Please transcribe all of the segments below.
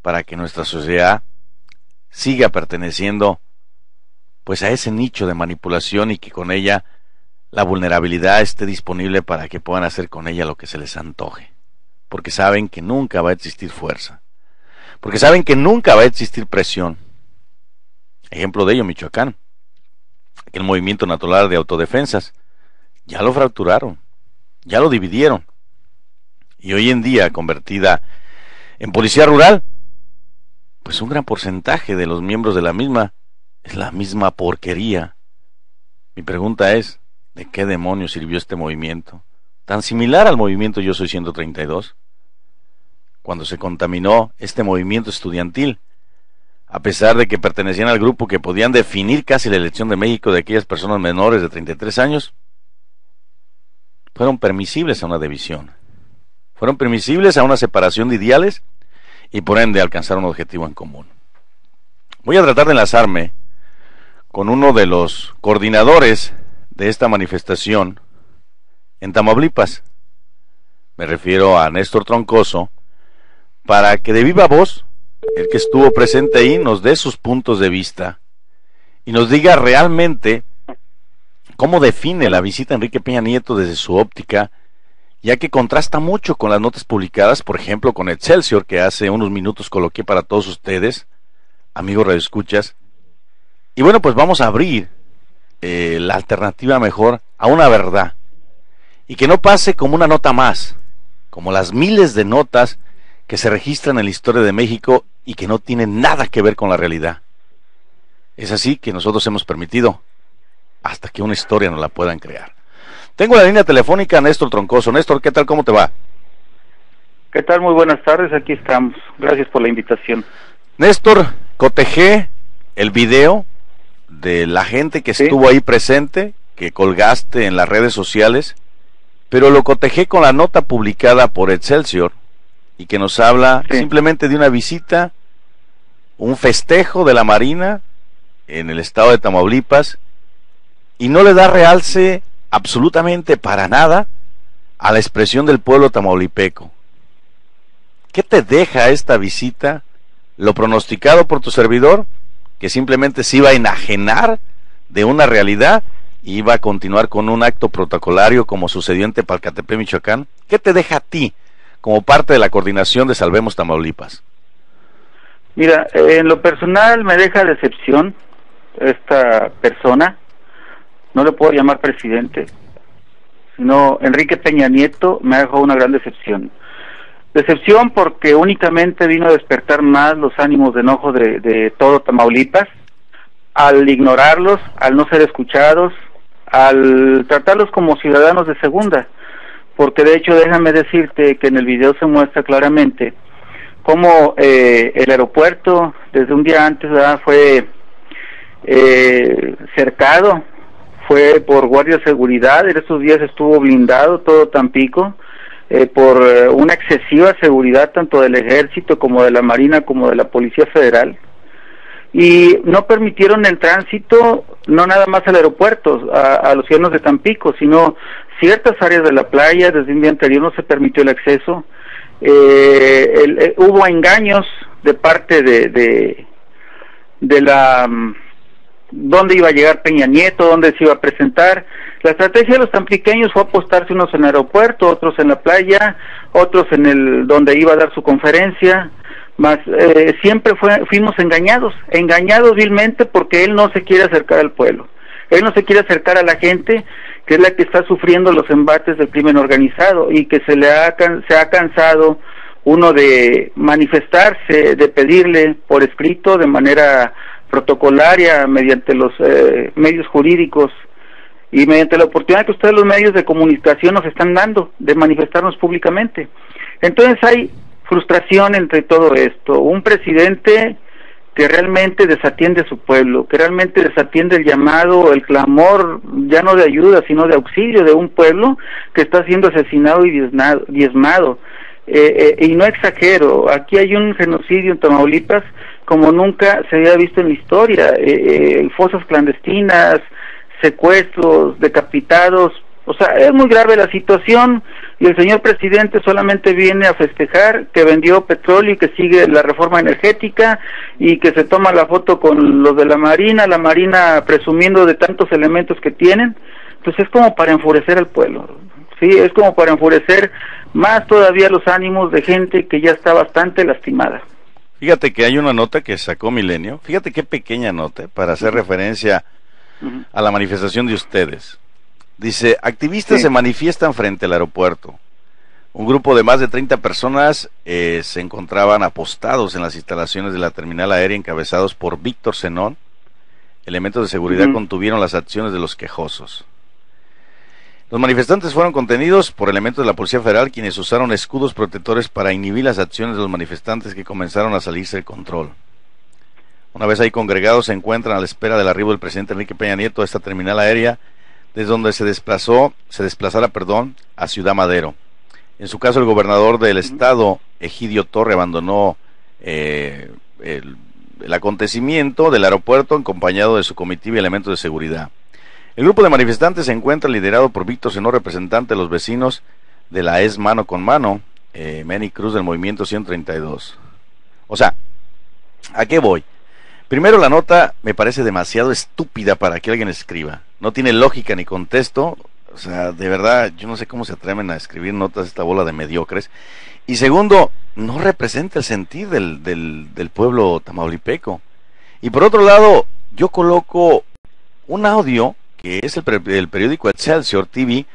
para que nuestra sociedad siga perteneciendo pues a ese nicho de manipulación y que con ella la vulnerabilidad esté disponible para que puedan hacer con ella lo que se les antoje, porque saben que nunca va a existir fuerza, porque saben que nunca va a existir presión. Ejemplo de ello, Michoacán, aquel movimiento natural de autodefensas, ya lo fracturaron, ya lo dividieron, y hoy en día, convertida en policía rural, pues un gran porcentaje de los miembros de la misma es la misma porquería. Mi pregunta es, ¿de qué demonios sirvió este movimiento? Tan similar al movimiento Yo Soy 132, cuando se contaminó este movimiento estudiantil, a pesar de que pertenecían al grupo que podían definir casi la elección de México de aquellas personas menores de 33 años, fueron permisibles a una división, fueron permisibles a una separación de ideales y por ende alcanzar un objetivo en común. Voy a tratar de enlazarme con uno de los coordinadores de esta manifestación en Tamaulipas. Me refiero a Néstor Troncoso, para que de viva voz, el que estuvo presente ahí, nos dé sus puntos de vista y nos diga realmente cómo define la visita a Enrique Peña Nieto desde su óptica, ya que contrasta mucho con las notas publicadas, por ejemplo, con Excelsior, que hace unos minutos coloqué para todos ustedes, amigos radioescuchas. Y bueno, pues vamos a abrir la alternativa mejor a una verdad, y que no pase como una nota más, como las miles de notas que se registran en la historia de México y que no tienen nada que ver con la realidad. Es así que nosotros hemos permitido hasta que una historia nos la puedan crear. Tengo la línea telefónica a Néstor Troncoso. Néstor, ¿qué tal? ¿Cómo te va? ¿Qué tal? Muy buenas tardes, aquí estamos. Gracias por la invitación. Néstor, cotejé el video de la gente que estuvo ahí presente, que colgaste en las redes sociales, pero lo cotejé con la nota publicada por Excelsior y que nos habla simplemente de una visita, un festejo de la Marina en el estado de Tamaulipas, y no le da realce absolutamente para nada a la expresión del pueblo tamaulipeco. ¿Qué te deja esta visita? Lo pronosticado por tu servidor, que simplemente se iba a enajenar de una realidad y iba a continuar con un acto protocolario como sucedió en Tepalcatepec, Michoacán. ¿Qué te deja a ti como parte de la coordinación de Salvemos Tamaulipas? Mira, en lo personal me deja decepción esta persona. No le puedo llamar presidente, sino Enrique Peña Nieto me ha dejado una gran decepción. Decepción porque únicamente vino a despertar más los ánimos de enojo de todo Tamaulipas, al ignorarlos, al no ser escuchados, al tratarlos como ciudadanos de segunda, porque de hecho déjame decirte que en el video se muestra claramente cómo el aeropuerto desde un día antes fue cercado, fue por guardia de seguridad. En estos días estuvo blindado todo Tampico por una excesiva seguridad tanto del ejército como de la Marina como de la Policía Federal, y no permitieron el tránsito, no nada más al aeropuerto, a los ciudadanos de Tampico, sino ciertas áreas de la playa. Desde un día anterior no se permitió el acceso. Hubo engaños de parte de la dónde iba a llegar Peña Nieto, dónde se iba a presentar. La estrategia de los tampiqueños fue apostarse unos en el aeropuerto, otros en la playa, otros en donde iba a dar su conferencia, más siempre fuimos engañados vilmente, porque él no se quiere acercar al pueblo, él no se quiere acercar a la gente, que es la que está sufriendo los embates del crimen organizado, y que se ha cansado uno de manifestarse, de pedirle por escrito, de manera protocolaria, mediante los medios jurídicos y mediante la oportunidad que ustedes los medios de comunicación nos están dando de manifestarnos públicamente. Entonces hay frustración entre todo esto, un presidente que realmente desatiende a su pueblo, que realmente desatiende el llamado, el clamor, ya no de ayuda, sino de auxilio de un pueblo que está siendo asesinado y diezmado. Y no exagero, aquí hay un genocidio en Tamaulipas como nunca se había visto en la historia, fosas clandestinas, secuestros, decapitados, O sea, es muy grave la situación y el señor presidente solamente viene a festejar que vendió petróleo y que sigue la reforma energética y que se toma la foto con los de la Marina presumiendo de tantos elementos que tienen. Entonces es como para enfurecer al pueblo, sí, es como para enfurecer más todavía los ánimos de gente que ya está bastante lastimada. Fíjate que hay una nota que sacó Milenio, fíjate qué pequeña nota, para hacer referencia a la manifestación de ustedes. Dice, activistas se manifiestan frente al aeropuerto. Un grupo de más de 30 personas se encontraban apostados en las instalaciones de la terminal aérea encabezados por Víctor Zenón. Elementos de seguridad contuvieron las acciones de los quejosos. Los manifestantes fueron contenidos por elementos de la Policía Federal, quienes usaron escudos protectores para inhibir las acciones de los manifestantes que comenzaron a salirse del control. Una vez ahí congregados, se encuentran a la espera del arribo del presidente Enrique Peña Nieto a esta terminal aérea, desde donde se desplazara a Ciudad Madero. En su caso, el gobernador del estado, Egidio Torre, abandonó el acontecimiento del aeropuerto acompañado de su comitiva y elementos de seguridad. El grupo de manifestantes se encuentra liderado por Víctor Zenón, representante de los vecinos de la ES Mano con Mano, Meni Cruz del Movimiento 132. O sea, ¿a qué voy? Primero, la nota me parece demasiado estúpida para que alguien escriba. No tiene lógica ni contexto. O sea, de verdad, yo no sé cómo se atreven a escribir notas esta bola de mediocres. Y segundo, no representa el sentir del pueblo tamaulipeco. Y por otro lado, yo coloco un audio que es el periódico Excelsior TV.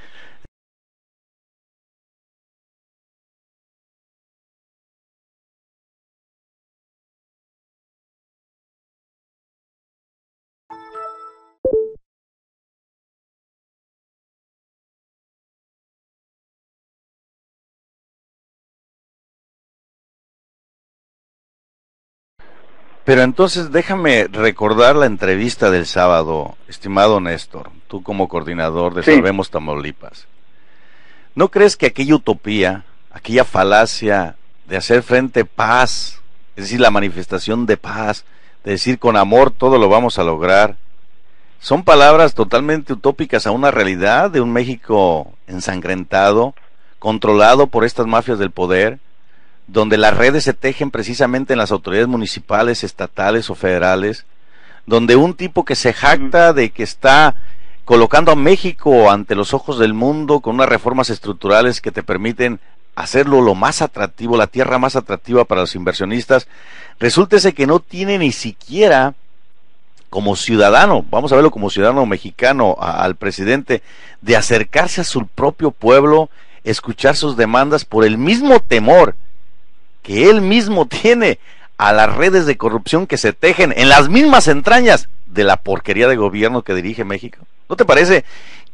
Pero entonces déjame recordar la entrevista del sábado, estimado Néstor, tú como coordinador de Salvemos Tamaulipas. ¿No crees que aquella utopía, aquella falacia de hacer frente paz, es decir, la manifestación de paz, de decir con amor todo lo vamos a lograr, son palabras totalmente utópicas a una realidad de un México ensangrentado, controlado por estas mafias del poder, donde las redes se tejen precisamente en las autoridades municipales, estatales o federales, donde un tipo que se jacta de que está colocando a México ante los ojos del mundo con unas reformas estructurales que te permiten hacerlo lo más atractivo, la tierra más atractiva para los inversionistas, resulta ese que no tiene ni siquiera como ciudadano, vamos a verlo como ciudadano mexicano, al presidente, de acercarse a su propio pueblo, escuchar sus demandas por el mismo temor que él mismo tiene a las redes de corrupción que se tejen en las mismas entrañas de la porquería de gobierno que dirige México. ¿No te parece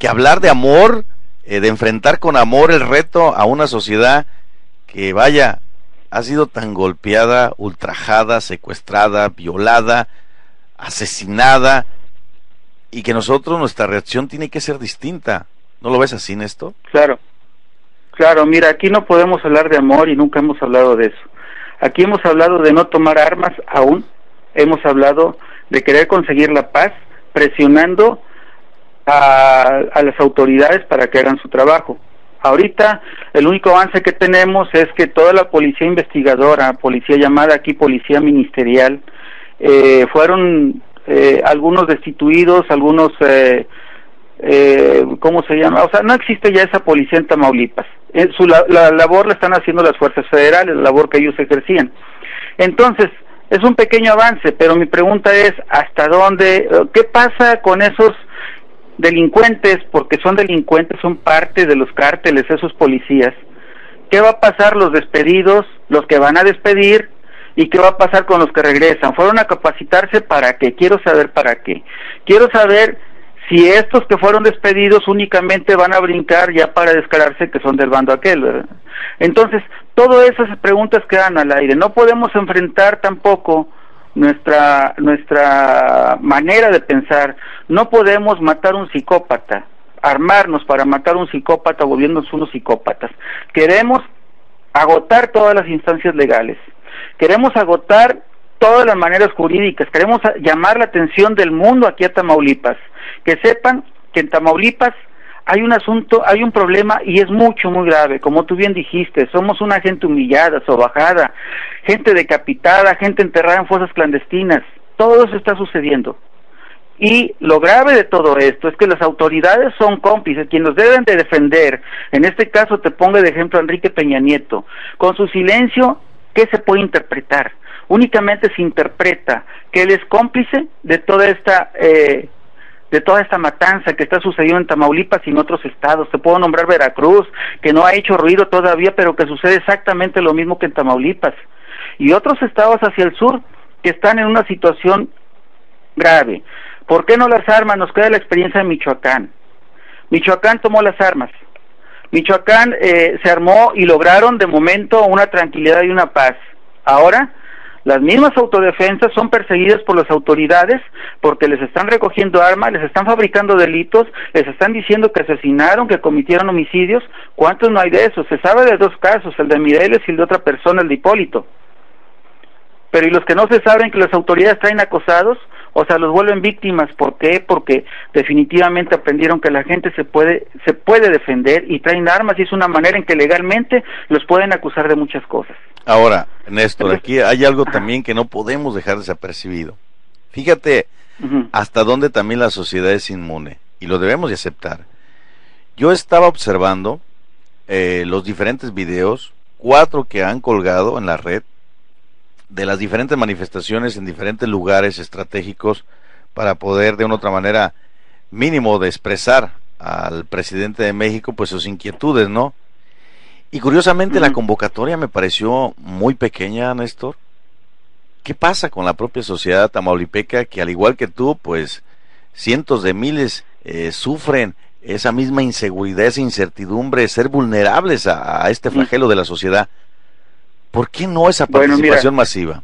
que hablar de amor, de enfrentar con amor el reto a una sociedad que, vaya, ha sido tan golpeada, ultrajada, secuestrada, violada, asesinada, y que nuestra reacción tiene que ser distinta? ¿No lo ves así, Néstor? Claro, mira, aquí no podemos hablar de amor y nunca hemos hablado de eso. Aquí hemos hablado de no tomar armas aún, hemos hablado de querer conseguir la paz, presionando a las autoridades para que hagan su trabajo. Ahorita el único avance que tenemos es que toda la policía investigadora, policía llamada aquí policía ministerial, fueron algunos destituidos, algunos... ¿cómo se llama? O sea, no existe ya esa policía en Tamaulipas. La labor la están haciendo las fuerzas federales, la labor que ellos ejercían. Entonces, es un pequeño avance, pero mi pregunta es, ¿hasta dónde? ¿Qué pasa con esos delincuentes? Porque son delincuentes, son parte de los cárteles, esos policías. ¿Qué va a pasar los despedidos, los que van a despedir? ¿Y qué va a pasar con los que regresan? ¿Fueron a capacitarse para qué? Quiero saber para qué. Quiero saber si estos que fueron despedidos únicamente van a brincar ya para descararse que son del bando aquel, ¿verdad? Entonces, todas esas preguntas quedan al aire. No podemos enfrentar tampoco nuestra manera de pensar. No podemos matar un psicópata, armarnos para matar un psicópata volviéndonos unos psicópatas. Queremos agotar todas las instancias legales. Queremos agotar todas las maneras jurídicas. Queremos llamar la atención del mundo aquí a Tamaulipas. Que sepan que en Tamaulipas hay un asunto, hay un problema y es mucho, muy grave, como tú bien dijiste, somos una gente humillada, sobajada, gente decapitada, gente enterrada en fosas clandestinas, todo eso está sucediendo. Y lo grave de todo esto es que las autoridades son cómplices, quienes los deben de defender. En este caso te pongo de ejemplo a Enrique Peña Nieto. Con su silencio, ¿qué se puede interpretar? Únicamente se interpreta que él es cómplice de toda esta matanza que está sucediendo en Tamaulipas y en otros estados. Te puedo nombrar Veracruz, que no ha hecho ruido todavía, pero que sucede exactamente lo mismo que en Tamaulipas. Y otros estados hacia el sur que están en una situación grave. ¿Por qué no las armas? Nos queda la experiencia de Michoacán. Michoacán tomó las armas. Michoacán se armó y lograron de momento una tranquilidad y una paz. Ahora, las mismas autodefensas son perseguidas por las autoridades porque les están recogiendo armas, les están fabricando delitos, les están diciendo que asesinaron, que cometieron homicidios. ¿Cuántos no hay de eso? Se sabe de 2 casos, el de Mireles y el de otra persona, el de Hipólito. Pero ¿y los que no se saben que las autoridades traen acosados? O sea, los vuelven víctimas. ¿Por qué? Porque definitivamente aprendieron que la gente se puede defender y traen armas, y es una manera en que legalmente los pueden acusar de muchas cosas. Ahora, Néstor, aquí hay algo también que no podemos dejar desapercibido. Fíjate hasta dónde también la sociedad es inmune, y lo debemos de aceptar. Yo estaba observando los diferentes videos, 4 que han colgado en la red, de las diferentes manifestaciones en diferentes lugares estratégicos para poder de una u otra manera mínimo de expresar al presidente de México pues sus inquietudes, ¿no? Y curiosamente la convocatoria me pareció muy pequeña, Néstor. ¿Qué pasa con la propia sociedad tamaulipeca que al igual que tú pues cientos de miles sufren esa misma inseguridad, esa incertidumbre, ser vulnerables a este flagelo de la sociedad? ¿Por qué no esa participación masiva?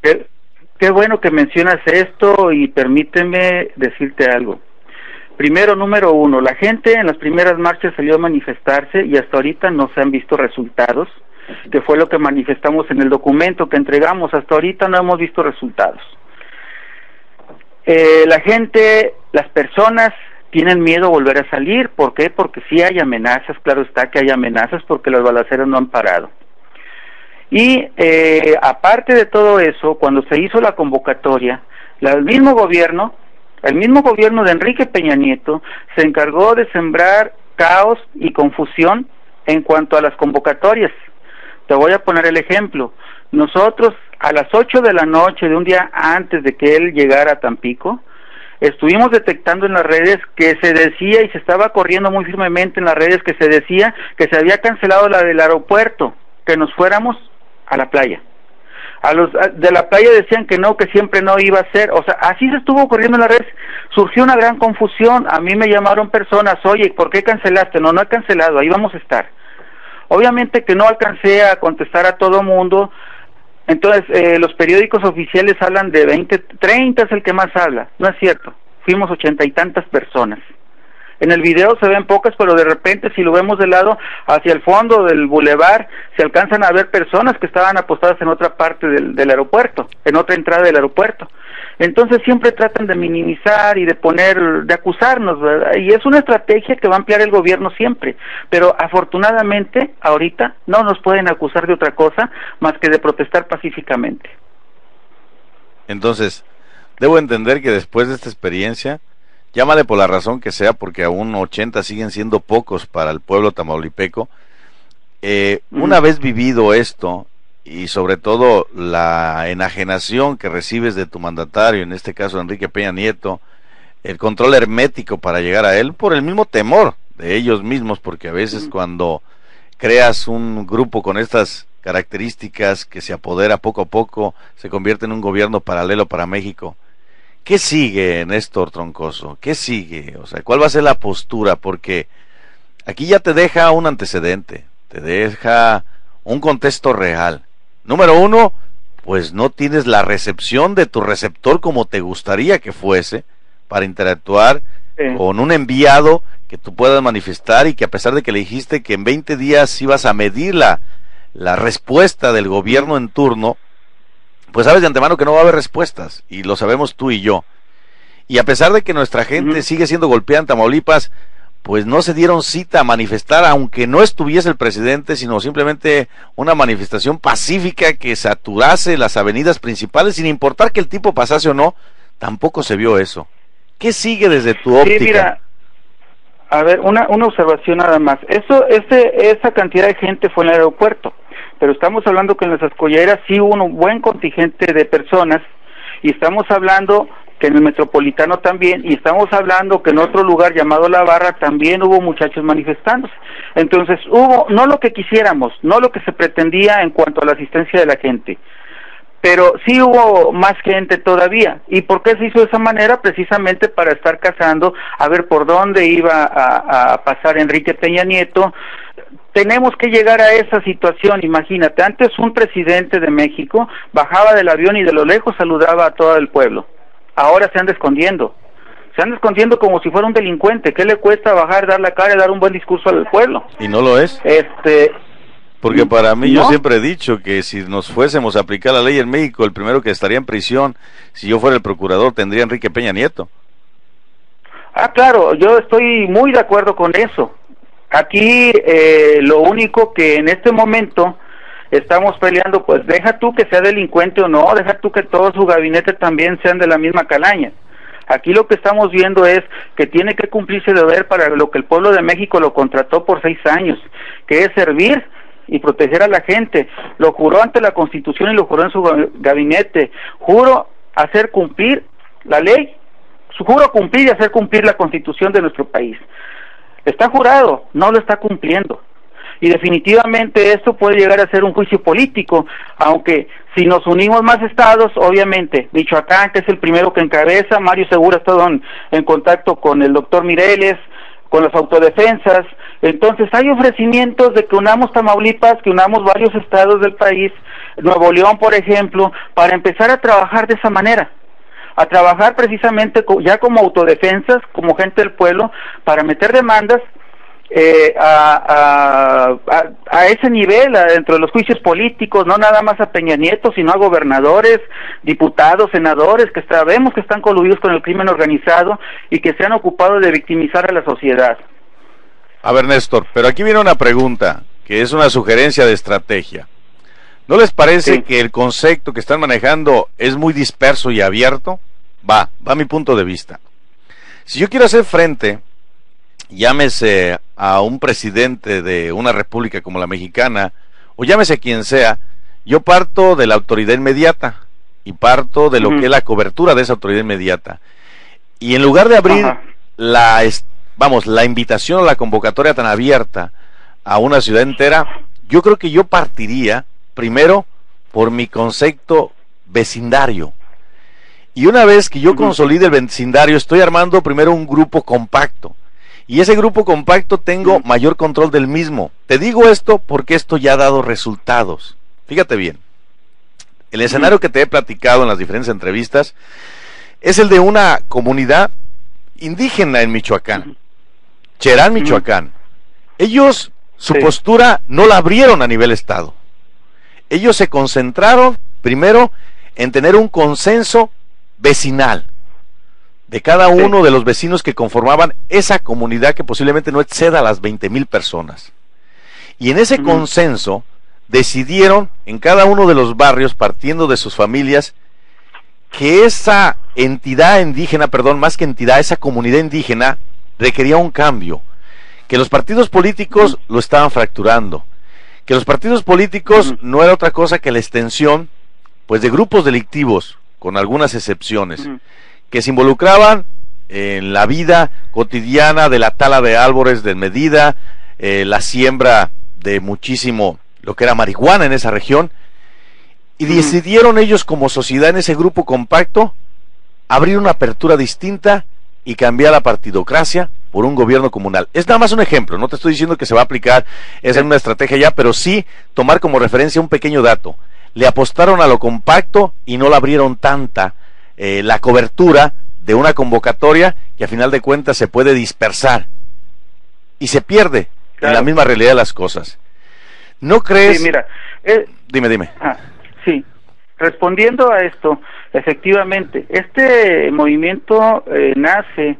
Qué bueno que mencionas esto, y permíteme decirte algo. Primero, número 1, la gente en las primeras marchas salió a manifestarse y hasta ahorita no se han visto resultados, que fue lo que manifestamos en el documento que entregamos. Hasta ahorita no hemos visto resultados. La gente, las personas tienen miedo a volver a salir. ¿Por qué? Porque sí hay amenazas, claro está que hay amenazas, porque las balaceras no han parado. Y aparte de todo eso, cuando se hizo la convocatoria, el mismo gobierno de Enrique Peña Nieto se encargó de sembrar caos y confusión en cuanto a las convocatorias. Te voy a poner el ejemplo. Nosotros a las 8 de la noche de un día antes de que él llegara a Tampico, estuvimos detectando en las redes que se decía, y se estaba corriendo muy firmemente en las redes, que se decía que se había cancelado la del aeropuerto, que nos fuéramos a la playa. A los de la playa decían que no, que siempre no iba a ser. O sea, así se estuvo corriendo en las redes. Surgió una gran confusión. A mí me llamaron personas: oye, ¿por qué cancelaste? No he cancelado, ahí vamos a estar. Obviamente que no alcancé a contestar a todo mundo. Entonces los periódicos oficiales hablan de 20, 30 es el que más habla. No es cierto, fuimos 80 y tantas personas. En el video se ven pocas, pero de repente si lo vemos de lado hacia el fondo del bulevar, se alcanzan a ver personas que estaban apostadas en otra parte del aeropuerto, en otra entrada del aeropuerto. Entonces siempre tratan de minimizar y de acusarnos, ¿verdad? Y es una estrategia que va a emplear el gobierno siempre, pero afortunadamente ahorita no nos pueden acusar de otra cosa más que de protestar pacíficamente. Entonces, debo entender que después de esta experiencia, llámale por la razón que sea, porque aún 80 siguen siendo pocos para el pueblo tamaulipeco, una vez vivido esto, y sobre todo la enajenación que recibes de tu mandatario, en este caso Enrique Peña Nieto, el control hermético para llegar a él, por el mismo temor de ellos mismos, porque a veces cuando creas un grupo con estas características que se apodera poco a poco, se convierte en un gobierno paralelo para México. ¿Qué sigue, Néstor Troncoso? ¿Qué sigue? O sea, ¿cuál va a ser la postura? Porque aquí ya te deja un antecedente, te deja un contexto real. Número 1, pues no tienes la recepción de tu receptor como te gustaría que fuese para interactuar con un enviado que tú puedas manifestar, y que a pesar de que le dijiste que en 20 días ibas a medir la respuesta del gobierno en turno, pues sabes de antemano que no va a haber respuestas, y lo sabemos tú y yo. Y a pesar de que nuestra gente sigue siendo golpeada en Tamaulipas, pues no se dieron cita a manifestar, aunque no estuviese el presidente, sino simplemente una manifestación pacífica que saturase las avenidas principales, sin importar que el tipo pasase o no. Tampoco se vio eso. ¿Qué sigue desde tu óptica? Sí, mira, a ver, una observación nada más. Esa cantidad de gente fue en el aeropuerto, pero estamos hablando que en las escolleras sí hubo un buen contingente de personas, y estamos hablando que en el Metropolitano también, y estamos hablando que en otro lugar llamado La Barra también hubo muchachos manifestándose. Entonces hubo, no lo que quisiéramos, no lo que se pretendía en cuanto a la asistencia de la gente, pero sí hubo más gente todavía. ¿Y por qué se hizo de esa manera? Precisamente para estar cazando a ver por dónde iba a pasar Enrique Peña Nieto. Tenemos que llegar a esa situación. Imagínate, antes un presidente de México bajaba del avión y de lo lejos saludaba a todo el pueblo. Ahora se anda escondiendo como si fuera un delincuente. ¿Qué le cuesta bajar, dar la cara y dar un buen discurso al pueblo? ¿Y no lo es? Porque para mí, ¿no? Yo siempre he dicho que si nos fuésemos a aplicar la ley en México, el primero que estaría en prisión, si yo fuera el procurador, tendría a Enrique Peña Nieto. Ah, claro, yo estoy muy de acuerdo con eso. Aquí lo único que en este momento estamos peleando, pues deja tú que sea delincuente o no, deja tú que todo su gabinete también sean de la misma calaña. Aquí lo que estamos viendo es que tiene que cumplirse deber para lo que el pueblo de México lo contrató por 6 años, que es servir y proteger a la gente. Lo juró ante la Constitución y lo juró en su gabinete. Juro hacer cumplir la ley, juro cumplir y hacer cumplir la Constitución de nuestro país. Está jurado, no lo está cumpliendo. Y definitivamente esto puede llegar a ser un juicio político, aunque si nos unimos más estados, obviamente, Michoacán, que es el primero que encabeza, Mario Segura ha estado en contacto con el doctor Mireles, con las autodefensas. Entonces hay ofrecimientos de que unamos Tamaulipas, que unamos varios estados del país, Nuevo León, por ejemplo, para empezar a trabajar de esa manera, a trabajar precisamente ya como autodefensas, como gente del pueblo, para meter demandas a ese nivel, dentro de los juicios políticos, no nada más a Peña Nieto, sino a gobernadores, diputados, senadores, que sabemos que están coludidos con el crimen organizado y que se han ocupado de victimizar a la sociedad. A ver, Néstor, pero aquí viene una pregunta, que es una sugerencia de estrategia. ¿No les parece que el concepto que están manejando es muy disperso y abierto? Va mi punto de vista. Si yo quiero hacer frente, llámese a un presidente de una república como la mexicana, o llámese quien sea, yo parto de la autoridad inmediata, y parto de lo que es la cobertura de esa autoridad inmediata. Y en lugar de abrir la invitación o la convocatoria tan abierta a una ciudad entera, yo creo que yo partiría primero por mi concepto vecindario. Y una vez que yo consolide el vecindario, estoy armando primero un grupo compacto. Y ese grupo compacto tengo mayor control del mismo. Te digo esto porque esto ya ha dado resultados. Fíjate bien. El escenario que te he platicado en las diferentes entrevistas es el de una comunidad indígena en Michoacán. Cherán, Michoacán. Ellos, su postura no la abrieron a nivel estado. Ellos se concentraron primero en tener un consenso vecinal de cada uno de los vecinos que conformaban esa comunidad, que posiblemente no exceda a las 20,000 personas. Y en ese consenso decidieron en cada uno de los barrios, partiendo de sus familias, que esa entidad indígena, más que entidad, esa comunidad indígena requería un cambio, que los partidos políticos lo estaban fracturando, que los partidos políticos no era otra cosa que la extensión, pues, de grupos delictivos, con algunas excepciones, que se involucraban en la vida cotidiana de la tala de árboles de medida, la siembra de muchísimo lo que era marihuana en esa región, y decidieron ellos como sociedad en ese grupo compacto abrir una apertura distinta y cambiar la partidocracia por un gobierno comunal. Es nada más un ejemplo, no te estoy diciendo que se va a aplicar esa es una estrategia ya, pero sí tomar como referencia un pequeño dato. Le apostaron a lo compacto y no la abrieron tanta la cobertura de una convocatoria que a final de cuentas se puede dispersar y se pierde en la misma realidad de las cosas. ¿No crees? Sí, mira, Dime. sí. respondiendo a esto, efectivamente, este movimiento nace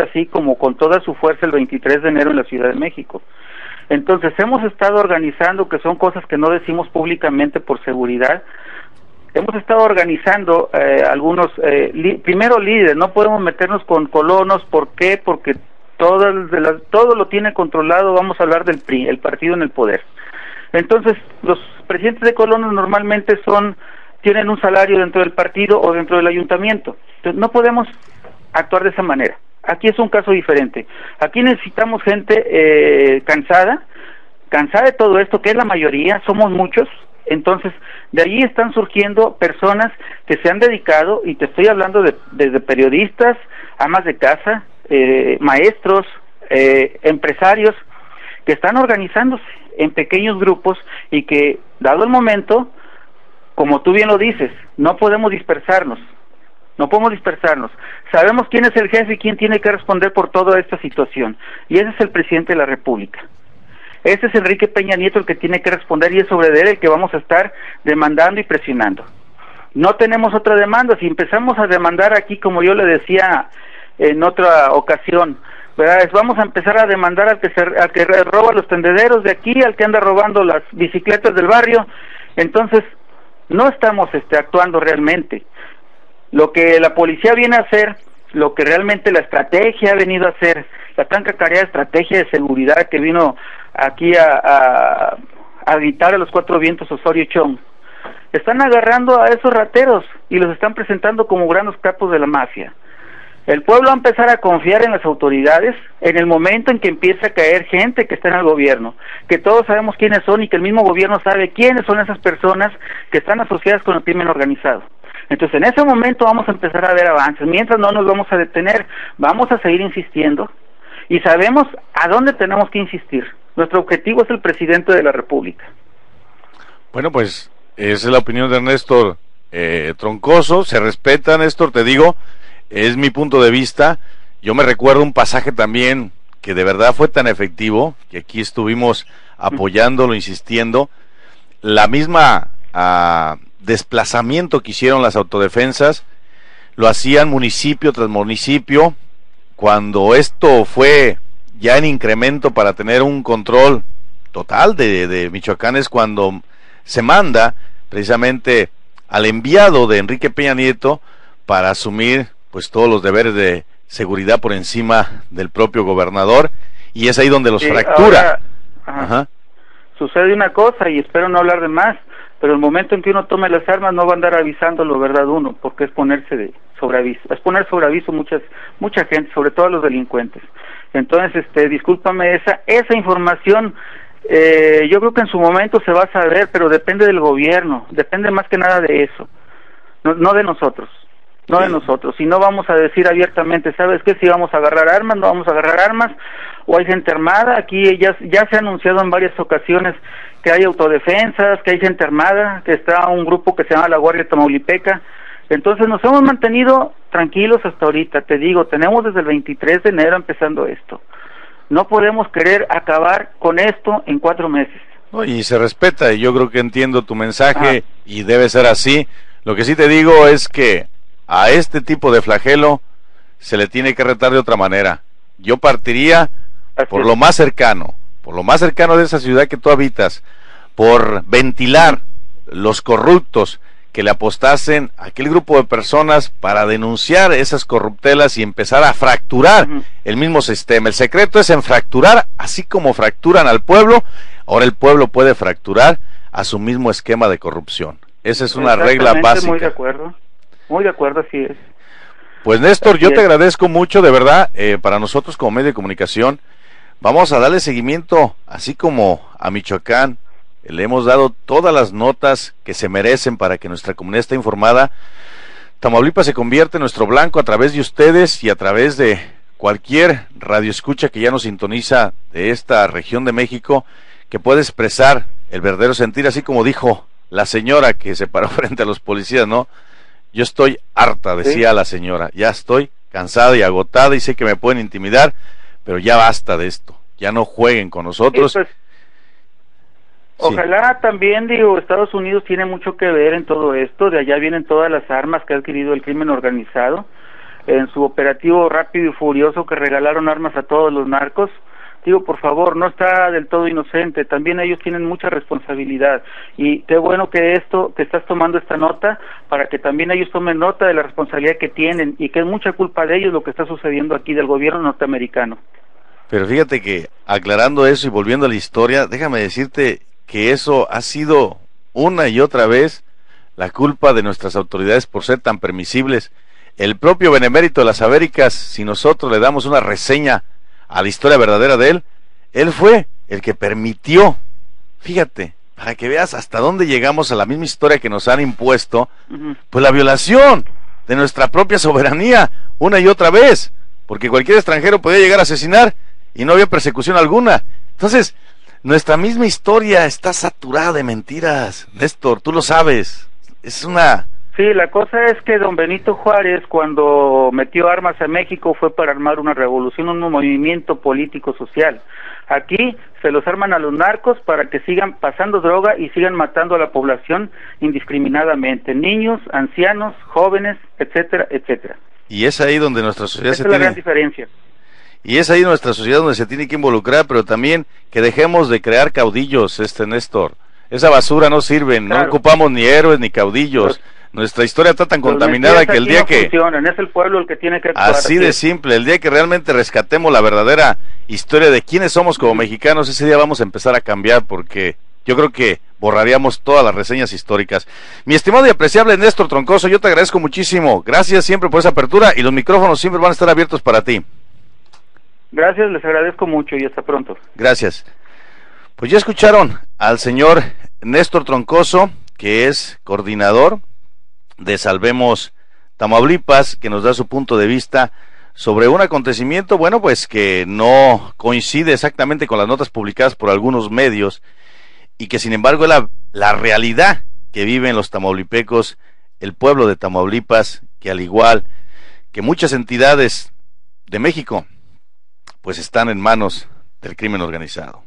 así como con toda su fuerza el 23 de enero en la Ciudad de México. Entonces hemos estado organizando, que son cosas que no decimos públicamente por seguridad, hemos estado organizando algunos, primero líderes, no podemos meternos con colonos. ¿Por qué? Porque todo lo tiene controlado, vamos a hablar del PRI, el partido en el poder. Entonces, los presidentes de colonos normalmente tienen un salario dentro del partido o dentro del ayuntamiento. Entonces, no podemos actuar de esa manera. Aquí es un caso diferente. Aquí necesitamos gente cansada de todo esto, que es la mayoría, somos muchos. Entonces, de allí están surgiendo personas que se han dedicado, y te estoy hablando desde periodistas, amas de casa, maestros, empresarios, que están organizándose en pequeños grupos y que, dado el momento, como tú bien lo dices, no podemos dispersarnos. Sabemos quién es el jefe y quién tiene que responder por toda esta situación, y ese es el presidente de la República. Ese es Enrique Peña Nieto el que tiene que responder, y es sobre él el que vamos a estar demandando y presionando. No tenemos otra demanda. Si empezamos a demandar aquí, como yo le decía en otra ocasión, ¿verdad? Vamos a empezar a demandar al que roba los tendederos de aquí, al que anda robando las bicicletas del barrio. Entonces, no estamos actuando realmente. Lo que la policía viene a hacer, lo que realmente la estrategia ha venido a hacer, la tan cacareada estrategia de seguridad que vino aquí a gritar a los cuatro vientos Osorio Chong, están agarrando a esos rateros y los están presentando como grandes capos de la mafia. El pueblo va a empezar a confiar en las autoridades en el momento en que empieza a caer gente que está en el gobierno, que todos sabemos quiénes son y que el mismo gobierno sabe quiénes son esas personas que están asociadas con el crimen organizado. Entonces, en ese momento vamos a empezar a ver avances. Mientras, no nos vamos a detener, vamos a seguir insistiendo, y sabemos a dónde tenemos que insistir. Nuestro objetivo es el presidente de la República. Bueno, pues esa es la opinión de Néstor Troncoso. Se respeta, Néstor, te digo, es mi punto de vista. Yo me recuerdo un pasaje también que de verdad fue tan efectivo, que aquí estuvimos apoyándolo, insistiendo. La misma desplazamiento que hicieron las autodefensas, lo hacían municipio tras municipio. Cuando esto fue ya en incremento para tener un control total de Michoacán, es cuando se manda precisamente al enviado de Enrique Peña Nieto para asumir pues todos los deberes de seguridad por encima del propio gobernador, y es ahí donde los fractura. Ahora, sucede una cosa, y espero no hablar de más, pero el momento en que uno tome las armas no va a andar avisándolo, ¿verdad? Uno, porque es ponerse sobre aviso, es poner sobre aviso mucha gente, sobre todo a los delincuentes. Entonces, discúlpame, esa información, yo creo que en su momento se va a saber, pero depende del gobierno, depende más que nada de eso, no de nosotros. No de nosotros, y no vamos a decir abiertamente, ¿sabes qué? Si vamos a agarrar armas, no vamos a agarrar armas, o hay gente armada. Aquí ya se ha anunciado en varias ocasiones que hay autodefensas, que hay gente armada, que está un grupo que se llama la Guardia Tamaulipeca. Entonces nos hemos mantenido tranquilos hasta ahorita, te digo, tenemos desde el 23 de enero empezando esto. No podemos querer acabar con esto en 4 meses. No, y se respeta, y yo creo que entiendo tu mensaje, y debe ser así. Lo que sí te digo es que a este tipo de flagelo se le tiene que retar de otra manera. Yo partiría por lo más cercano de esa ciudad que tú habitas, por ventilar los corruptos que le apostasen a aquel grupo de personas para denunciar esas corruptelas y empezar a fracturar el mismo sistema. El secreto es en fracturar, así como fracturan al pueblo, ahora el pueblo puede fracturar a su mismo esquema de corrupción. Esa es una regla básica. Muy de acuerdo, así es. Pues Néstor, yo te agradezco mucho, de verdad, para nosotros como medio de comunicación, vamos a darle seguimiento, así como a Michoacán, le hemos dado todas las notas que se merecen para que nuestra comunidad esté informada. Tamaulipas se convierte en nuestro blanco a través de ustedes y a través de cualquier radioescucha que ya nos sintoniza de esta región de México, que puede expresar el verdadero sentir, así como dijo la señora que se paró frente a los policías, ¿no? Yo estoy harta, decía la señora, ya estoy cansada y agotada y sé que me pueden intimidar, pero ya basta de esto, ya no jueguen con nosotros. Ojalá también, digo, Estados Unidos tiene mucho que ver en todo esto, de allá vienen todas las armas que ha adquirido el crimen organizado, en su operativo rápido y furioso que regalaron armas a todos los narcos. Digo, por favor, no está del todo inocente, también ellos tienen mucha responsabilidad, y qué bueno que estás tomando esta nota, para que también ellos tomen nota de la responsabilidad que tienen, y que es mucha culpa de ellos lo que está sucediendo aquí del gobierno norteamericano. Pero fíjate que, aclarando eso y volviendo a la historia, déjame decirte que eso ha sido una y otra vez la culpa de nuestras autoridades por ser tan permisibles. El propio Benemérito de las Américas, si nosotros le damos una reseña a la historia verdadera de él fue el que permitió, fíjate, para que veas hasta dónde llegamos a la misma historia que nos han impuesto, pues la violación de nuestra propia soberanía una y otra vez, porque cualquier extranjero podía llegar a asesinar y no había persecución alguna. Entonces, nuestra misma historia está saturada de mentiras, Néstor, tú lo sabes, es una... Sí, la cosa es que don Benito Juárez, cuando metió armas a México, fue para armar una revolución, un movimiento político-social. Aquí se los arman a los narcos para que sigan pasando droga y sigan matando a la población indiscriminadamente, niños, ancianos, jóvenes, etcétera, etcétera. Y es ahí donde nuestra sociedad Esa es la gran diferencia. Y es ahí nuestra sociedad donde se tiene que involucrar, pero también que dejemos de crear caudillos, Néstor. Esa basura no sirve, claro. No ocupamos ni héroes ni caudillos. Nuestra historia está tan contaminada que el día que... es el pueblo el que tiene que actuar. Así de simple, el día que realmente rescatemos la verdadera historia de quiénes somos como mexicanos, ese día vamos a empezar a cambiar, porque yo creo que borraríamos todas las reseñas históricas. Mi estimado y apreciable Néstor Troncoso, yo te agradezco muchísimo. Gracias siempre por esa apertura y los micrófonos siempre van a estar abiertos para ti. Gracias, les agradezco mucho y hasta pronto. Gracias. Pues ya escucharon al señor Néstor Troncoso, que es coordinador de Salvemos Tamaulipas, que nos da su punto de vista sobre un acontecimiento, bueno, pues que no coincide exactamente con las notas publicadas por algunos medios y que sin embargo es la realidad que viven los tamaulipecos, el pueblo de Tamaulipas, que al igual que muchas entidades de México, pues están en manos del crimen organizado.